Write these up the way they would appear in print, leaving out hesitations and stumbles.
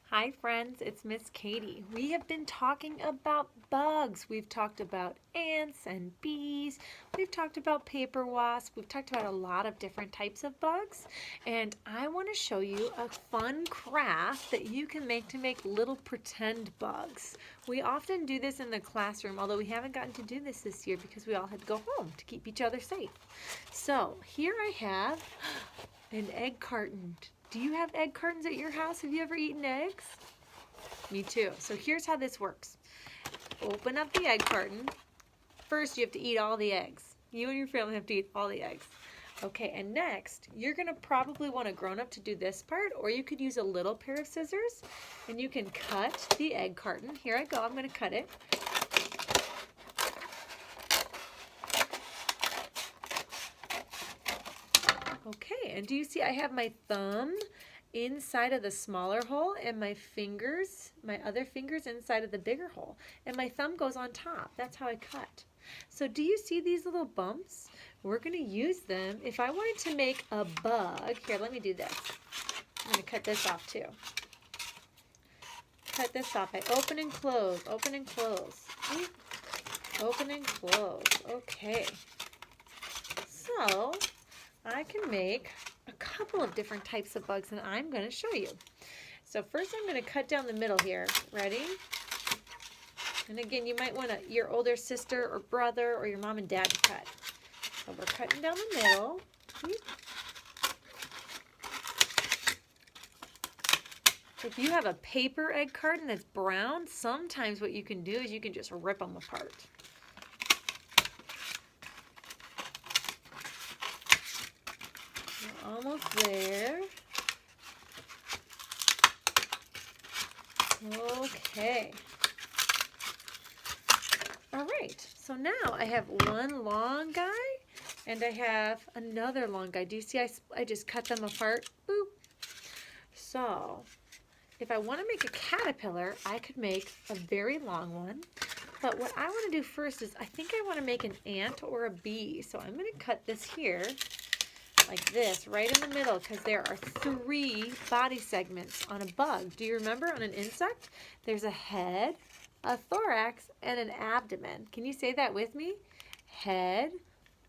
Hi friends, it's Ms Cady. We have been talking about bugs. We've talked about ants and bees. We've talked about paper wasps. We've talked about a lot of different types of bugs. And I want to show you a fun craft that you can make to make little pretend bugs. We often do this in the classroom, although we haven't gotten to do this year because we all had to go home to keep each other safe. So here I have an egg carton. Do you have egg cartons at your house? Have you ever eaten eggs? Me too. So here's how this works. Open up the egg carton. First, you have to eat all the eggs. You and your family have to eat all the eggs. Okay, and next, you're going to probably want a grown-up to do this part, or you could use a little pair of scissors, and you can cut the egg carton. Here I go. I'm going to cut it. Okay, and do you see I have my thumb inside of the smaller hole and my fingers, my other fingers inside of the bigger hole, and my thumb goes on top. That's how I cut. So do you see these little bumps? We're going to use them if I wanted to make a bug. Here, let me do this. I'm going to cut this off too. Cut this off. I open and close, open and close, open and close. Okay. So I can make a couple of different types of bugs, and I'm going to show you. So first I'm going to cut down the middle here. Ready? And again, you might want your older sister or brother or your mom and dad to cut. So we're cutting down the middle. If you have a paper egg carton that's brown, sometimes what you can do is you can just rip them apart. Almost there. Okay. All right, so now I have one long guy and I have another long guy. Do you see I just cut them apart? Boop. So if I want to make a caterpillar, I could make a very long one. But what I want to do first is I think I want to make an ant or a bee. So I'm going to cut this here like this, right in the middle, because there are 3 body segments on a bug. Do you remember on an insect? There's a head, a thorax, and an abdomen. Can you say that with me? Head,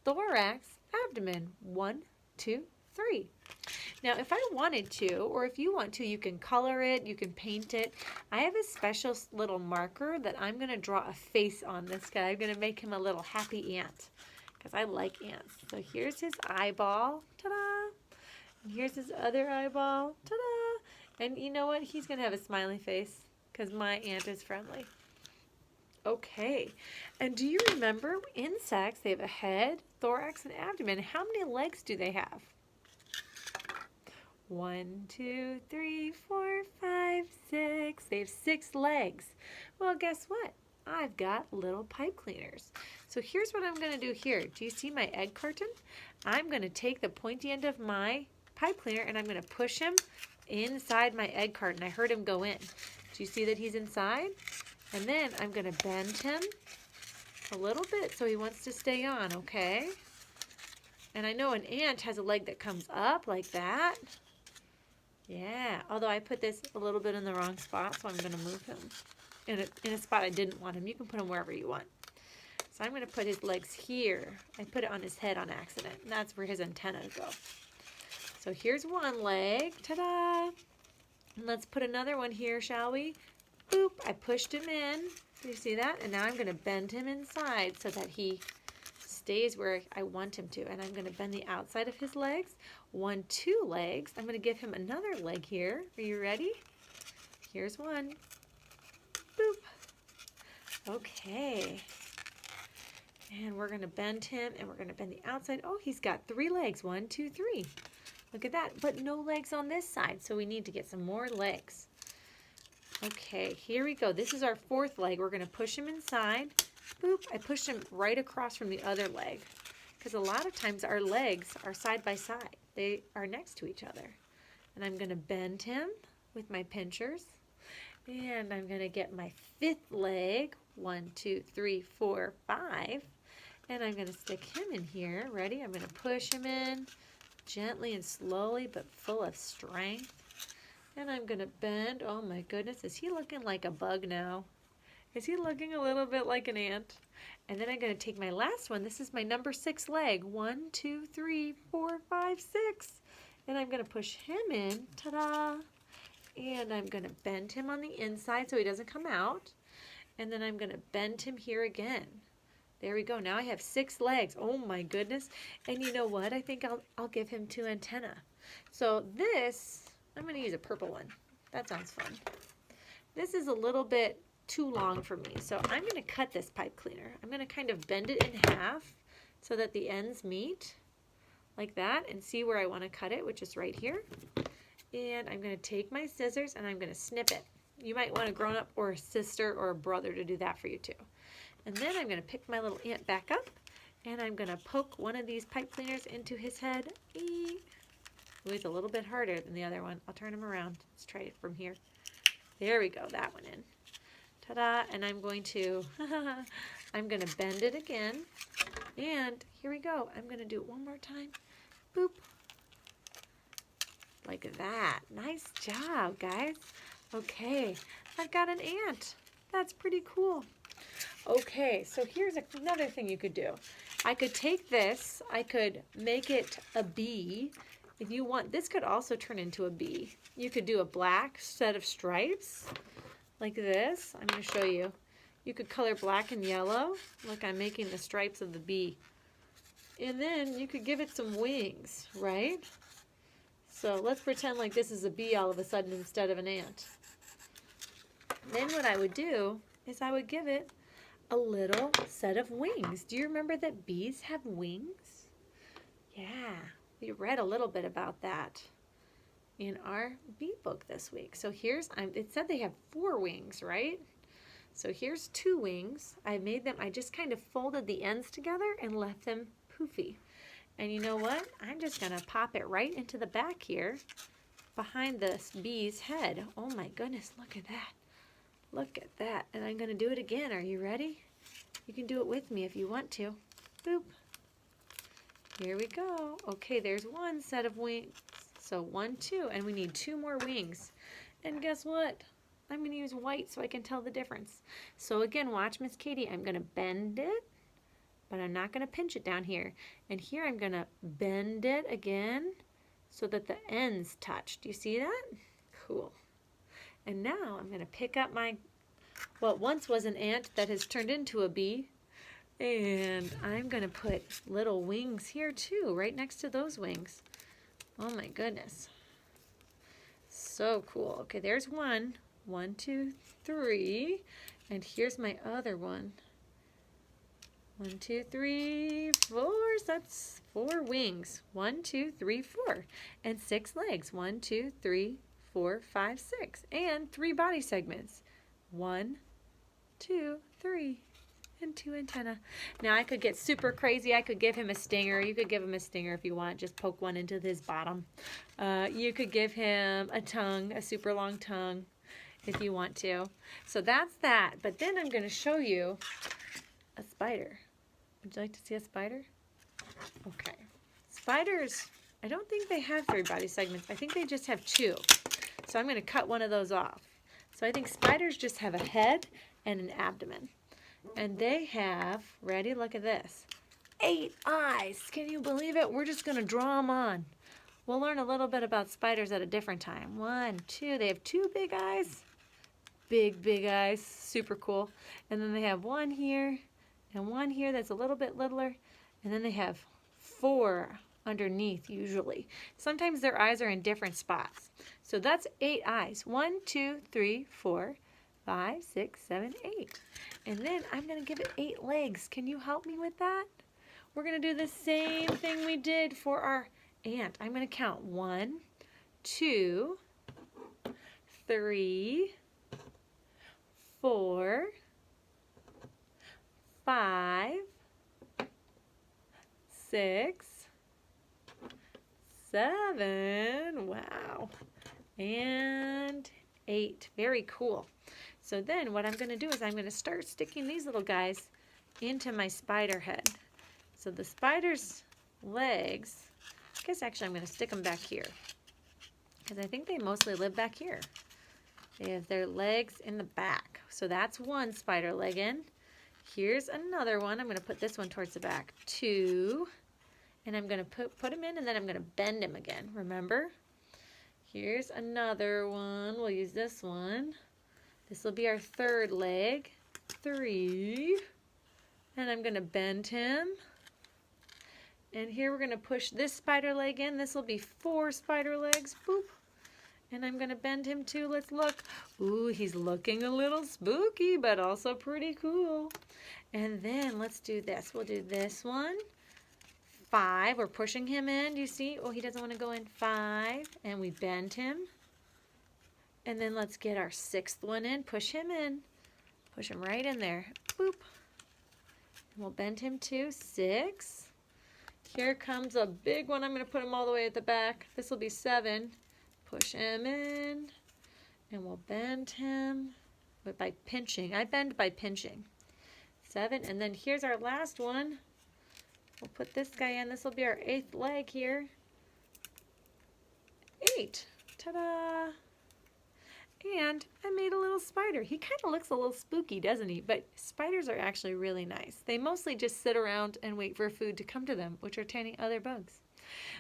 thorax, abdomen. 1, 2, 3. Now, if I wanted to, or if you want to, you can color it, you can paint it. I have a special little marker that I'm going to draw a face on this guy. I'm going to make him a little happy ant, because I like ants. So here's his eyeball, ta-da! And here's his other eyeball, ta-da! And you know what? He's going to have a smiley face, because my ant is friendly. Okay, and do you remember insects, they have a head, thorax, and abdomen. How many legs do they have? 1, 2, 3, 4, 5, 6. They have 6 legs. Well, guess what? I've got little pipe cleaners. So here's what I'm going to do here. Do you see my egg carton? I'm going to take the pointy end of my pipe cleaner and I'm going to push him inside my egg carton. I heard him go in. Do you see that he's inside? And then I'm going to bend him a little bit so he wants to stay on, okay? And I know an ant has a leg that comes up like that. Yeah, although I put this a little bit in the wrong spot, so I'm going to move him in a spot I didn't want him. You can put him wherever you want. So I'm going to put his legs here. I put it on his head on accident, and that's where his antenna go. So here's one leg, ta-da! And let's put another one here, shall we? Boop, I pushed him in. Do you see that? And now I'm going to bend him inside so that he stays where I want him to. And I'm going to bend the outside of his legs. 1, 2 legs. I'm going to give him another leg here. Are you ready? Here's one. Boop. Okay. And we're going to bend him, and we're going to bend the outside. Oh, he's got 3 legs. 1, 2, 3. Look at that. But no legs on this side, so we need to get some more legs. Okay, here we go. This is our 4th leg. We're going to push him inside. Boop. I pushed him right across from the other leg, because a lot of times our legs are side by side. They are next to each other. And I'm going to bend him with my pinchers. And I'm going to get my 5th leg. 1, 2, 3, 4, 5. And I'm going to stick him in here. Ready? I'm going to push him in gently and slowly, but full of strength. And I'm going to bend. Oh my goodness, is he looking like a bug now? Is he looking a little bit like an ant? And then I'm going to take my last one. This is my number 6 leg. 1, 2, 3, 4, 5, 6. And I'm going to push him in. Ta-da! And I'm going to bend him on the inside so he doesn't come out. And then I'm going to bend him here again. There we go. Now I have 6 legs. Oh my goodness. And you know what? I think I'll give him 2 antennae. So this, I'm going to use a purple one. That sounds fun. This is a little bit too long for me. So I'm going to cut this pipe cleaner. I'm going to kind of bend it in half so that the ends meet like that, and see where I want to cut it, which is right here. And I'm going to take my scissors and I'm going to snip it. You might want a grown-up or a sister or a brother to do that for you too. And then I'm going to pick my little ant back up and I'm going to poke one of these pipe cleaners into his head. Ooh, it's a little bit harder than the other one. I'll turn him around. Let's try it from here. There we go, that one in. Ta-da! And I'm going to bend it again. And here we go. I'm going to do it one more time. Boop. Like that. Nice job, guys. Okay, I've got an ant. That's pretty cool. Okay, so here's another thing you could do. I could take this, I could make it a bee. If you want, this could also turn into a bee. You could do a black set of stripes like this. I'm going to show you. You could color black and yellow. Look, I'm making the stripes of the bee. And then you could give it some wings, right? So let's pretend like this is a bee all of a sudden instead of an ant. Then what I would do is I would give it a little set of wings. Do you remember that bees have wings? Yeah, we read a little bit about that in our bee book this week. So here's, it said they have 4 wings, right? So here's 2 wings. I just kind of folded the ends together and left them poofy. And you know what? I'm just going to pop it right into the back here behind this bee's head. Oh my goodness, look at that. Look at that. And I'm going to do it again. Are you ready? You can do it with me if you want to. Boop. Here we go. Okay, there's 1 set of wings. So 1, 2, and we need 2 more wings. And guess what? I'm going to use white so I can tell the difference. So again, watch Ms Cady. I'm going to bend it, but I'm not going to pinch it down here. And here I'm going to bend it again so that the ends touch. Do you see that? Cool. And now I'm going to pick up my, what once was an ant that has turned into a bee. And I'm going to put little wings here too, right next to those wings. Oh my goodness. So cool. Okay, there's 1. 1, 2, 3. And here's my other one. 1, 2, 3, 4. So that's 4 wings. 1, 2, 3, 4. And 6 legs. 1, 2, 3, 4, 5, 6. And 3 body segments. 1, 2, 3. And 2 antennae. Now I could get super crazy. I could give him a stinger. You could give him a stinger if you want. Just poke one into his bottom. You could give him a tongue, a super long tongue, if you want to. So that's that. But then I'm going to show you a spider. Would you like to see a spider? Okay. Spiders, I don't think they have 3 body segments. I think they just have 2. So I'm going to cut one of those off. So I think spiders just have a head and an abdomen. And they have, ready, look at this, 8 eyes. Can you believe it? We're just going to draw them on. We'll learn a little bit about spiders at a different time. 1, 2, they have 2 big eyes. Big eyes, super cool. And then they have 1 here and 1 here that's a little bit littler. And then they have 4 underneath usually. Sometimes their eyes are in different spots. So that's 8 eyes. 1, 2, 3, 4, 5, 6, 7, 8. And then I'm going to give it 8 legs. Can you help me with that? We're going to do the same thing we did for our ant. I'm going to count 1, 2, 3, 4, 5, 6, 7, wow, and 8. Very cool. So then what I'm going to do is I'm going to start sticking these little guys into my spider head. So the spider's legs, I guess actually I'm going to stick them back here. because I think they mostly live back here. They have their legs in the back. So that's one spider leg in. Here's another one. I'm going to put this one towards the back. 2. And I'm going to put him in, and then I'm going to bend him again. Remember? Here's another one. We'll use this one. This will be our 3rd leg. 3. And I'm going to bend him. And here we're going to push this spider leg in. This will be 4 spider legs. Boop. And I'm going to bend him too. Let's look. Ooh, he's looking a little spooky, but also pretty cool. And then let's do this. We'll do this one. 5. We're pushing him in. Do you see? Oh, he doesn't want to go in. 5. And we bend him. And then let's get our 6th one in. Push him in. Push him right in there. Boop. And we'll bend him too. 6. Here comes a big one. I'm going to put him all the way at the back. This will be 7. Push him in, and we'll bend him by pinching. I bend by pinching. 7, and then here's our last one. We'll put this guy in. This will be our 8th leg here. 8. Ta-da! And I made a little spider. He kind of looks a little spooky, doesn't he? But spiders are actually really nice. They mostly just sit around and wait for food to come to them, which are tiny other bugs.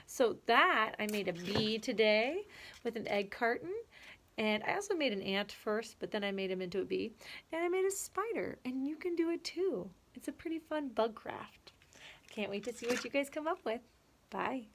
So that, I made a bee today with an egg carton. And I also made an ant first, but then I made him into a bee. And I made a spider, and you can do it too. It's a pretty fun bug craft. I can't wait to see what you guys come up with. Bye.